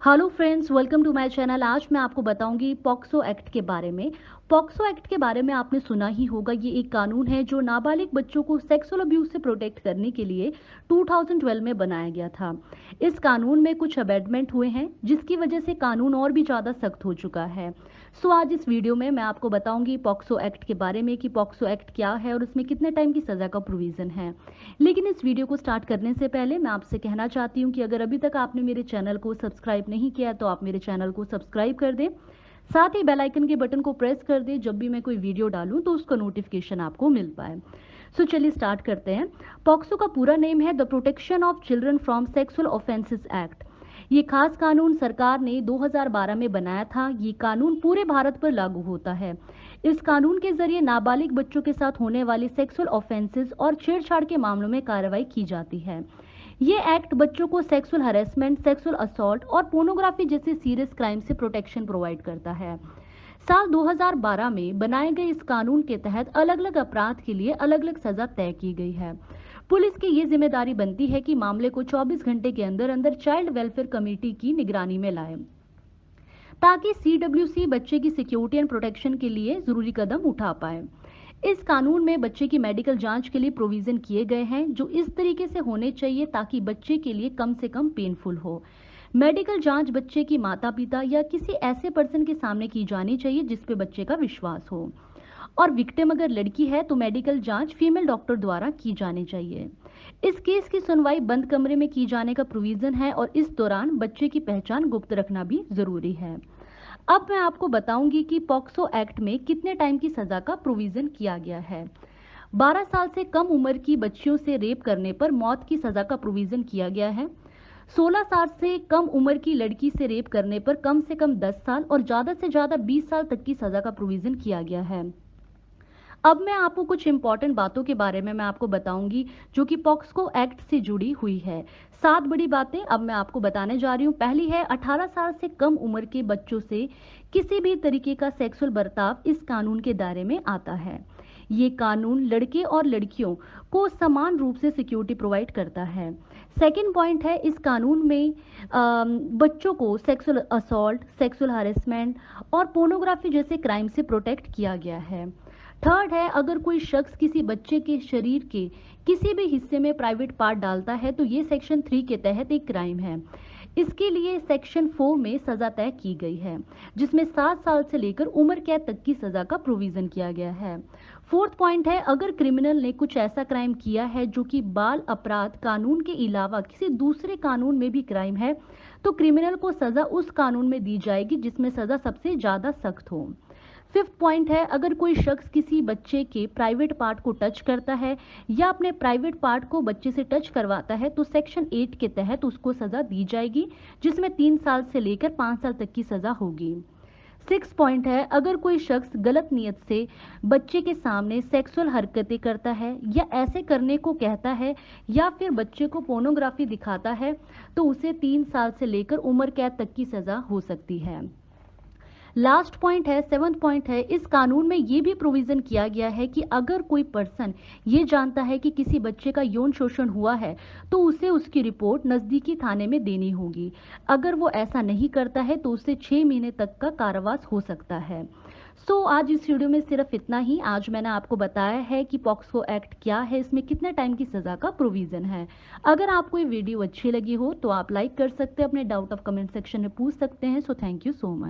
Hello friends, welcome to my channel. आज मैं आपको बताऊंगी पॉक्सो एक्ट के बारे में। पॉक्सो एक्ट के बारे में आपने सुना ही होगा। ये एक कानून है जो नाबालिग बच्चों को सेक्सुअल अब्यूज से प्रोटेक्ट करने के लिए 2012 में बनाया गया था। इस कानून में कुछ अमेंडमेंट हुए हैं जिसकी वजह से कानून और भी ज़्यादा सख्त हो चुका है। सो आज इस वीडियो में मैं आपको बताऊंगी पॉक्सो एक्ट के बारे में कि पॉक्सो एक्ट क्या है और उसमें कितने टाइम की सज़ा का प्रोविज़न है। लेकिन इस वीडियो को स्टार्ट करने से पहले मैं आपसे कहना चाहती हूँ कि अगर अभी तक आपने मेरे चैनल को सब्सक्राइब नहीं किया तो आप मेरे चैनल को सब्सक्राइब कर दें। साथ ही बेल आइकन के बटन को प्रेस कर दें, जब भी मैं कोई वीडियो डालूं तो उसका नोटिफिकेशन आपको मिल पाए। सो चलिए स्टार्ट करते हैं। पॉक्सो का पूरा नेम है the protection of children from sexual offences act. ये खास कानून सरकार ने 2012 में बनाया था। ये कानून पूरे भारत पर लागू होता है। इस कानून के जरिए नाबालिग बच्चों के साथ होने वाले सेक्सुअल ऑफेंसेस और छेड़छाड़ के मामलों में कार्रवाई की जाती है। ये एक्ट बच्चों को सेक्सुअल हरेसमेंट, सेक्सुअल असॉल्ट और पोर्नोग्राफी जैसे सीरियस क्राइम से प्रोटेक्शन प्रोवाइड करता है। साल 2012 में बनाए गए इस कानून के तहत अलग अलग अपराध के लिए अलग अलग सजा तय की गई है। पुलिस की ये जिम्मेदारी बनती है कि मामले को 24 घंटे के अंदर अंदर चाइल्ड वेलफेयर कमेटी की निगरानी में लाए, ताकि सीडब्ल्यूसी बच्चे की सिक्योरिटी एंड प्रोटेक्शन के लिए जरूरी कदम उठा पाए। इस कानून में बच्चे की मेडिकल जांच के लिए प्रोविजन किए गए हैं जो इस तरीके से होने चाहिए ताकि बच्चे के लिए कम से कम पेनफुल हो। मेडिकल जांच बच्चे की माता पिता या किसी ऐसे पर्सन के सामने की जानी चाहिए जिस पे बच्चे का विश्वास हो। और विक्टिम अगर लड़की है तो मेडिकल जांच फीमेल डॉक्टर द्वारा की जानी चाहिए। इस केस की सुनवाई बंद कमरे में की जाने का प्रोविजन है और इस दौरान बच्चे की पहचान गुप्त रखना भी जरूरी है। अब मैं आपको बताऊंगी कि पॉक्सो एक्ट में कितने टाइम की सजा का प्रोविजन किया गया है। 12 साल से कम उम्र की बच्चियों से रेप करने पर मौत की सजा का प्रोविजन किया गया है। 16 साल से कम उम्र की लड़की से रेप करने पर कम से कम 10 साल और ज्यादा से ज्यादा 20 साल तक की सजा का प्रोविजन किया गया है। अब मैं आपको कुछ इंपॉर्टेंट बातों के बारे में मैं आपको बताऊंगी जो कि पॉक्सो एक्ट से जुड़ी हुई है। 7 बड़ी बातें अब मैं आपको बताने जा रही हूँ। पहली है, 18 साल से कम उम्र के बच्चों से किसी भी तरीके का सेक्सुअल बर्ताव इस कानून के दायरे में आता है। ये कानून लड़के और लड़कियों को समान रूप से सिक्योरिटी प्रोवाइड करता है। सेकेंड पॉइंट है, इस कानून में बच्चों को सेक्सुअल असॉल्ट, सेक्सुअल हरेसमेंट और पोर्नोग्राफी जैसे क्राइम से प्रोटेक्ट किया गया है। थर्ड है, अगर कोई शख्स किसी बच्चे के शरीर के किसी भी हिस्से में प्राइवेट पार्ट डालता है तो ये सेक्शन 3 के तहत एक क्राइम है। इसके लिए सेक्शन 4 में सजा तय की गई है जिसमें 7 साल से लेकर उम्र कैद तक की सजा का प्रोविजन किया गया है। फोर्थ पॉइंट है, अगर क्रिमिनल ने कुछ ऐसा क्राइम किया है जो कि बाल अपराध कानून के अलावा किसी दूसरे कानून में भी क्राइम है तो क्रिमिनल को सजा उस कानून में दी जाएगी जिसमें सजा सबसे ज्यादा सख्त हो। फिफ्थ पॉइंट है, अगर कोई शख्स किसी बच्चे के प्राइवेट पार्ट को टच करता है या अपने प्राइवेट पार्ट को बच्चे से टच करवाता है तो सेक्शन 8 के तहत उसको सजा दी जाएगी जिसमें 3 साल से लेकर 5 साल तक की सजा होगी। सिक्स पॉइंट है, अगर कोई शख्स गलत नियत से बच्चे के सामने सेक्सुअल हरकतें करता है या ऐसे करने को कहता है या फिर बच्चे को पोर्नोग्राफी दिखाता है तो उसे 3 साल से लेकर उम्र कैद तक की सजा हो सकती है। लास्ट पॉइंट है, सेवंथ पॉइंट है, इस कानून में ये भी प्रोविजन किया गया है कि अगर कोई पर्सन ये जानता है कि किसी बच्चे का यौन शोषण हुआ है तो उसे उसकी रिपोर्ट नजदीकी थाने में देनी होगी। अगर वो ऐसा नहीं करता है तो उसे 6 महीने तक का कारावास हो सकता है। आज इस वीडियो में सिर्फ इतना ही। आज मैंने आपको बताया है कि पॉक्सो एक्ट क्या है, इसमें कितने टाइम की सजा का प्रोविजन है। अगर आपको ये वीडियो अच्छी लगी हो तो आप लाइक कर सकते हैं, अपने डाउट ऑफ कमेंट सेक्शन में पूछ सकते हैं। Thank you so much.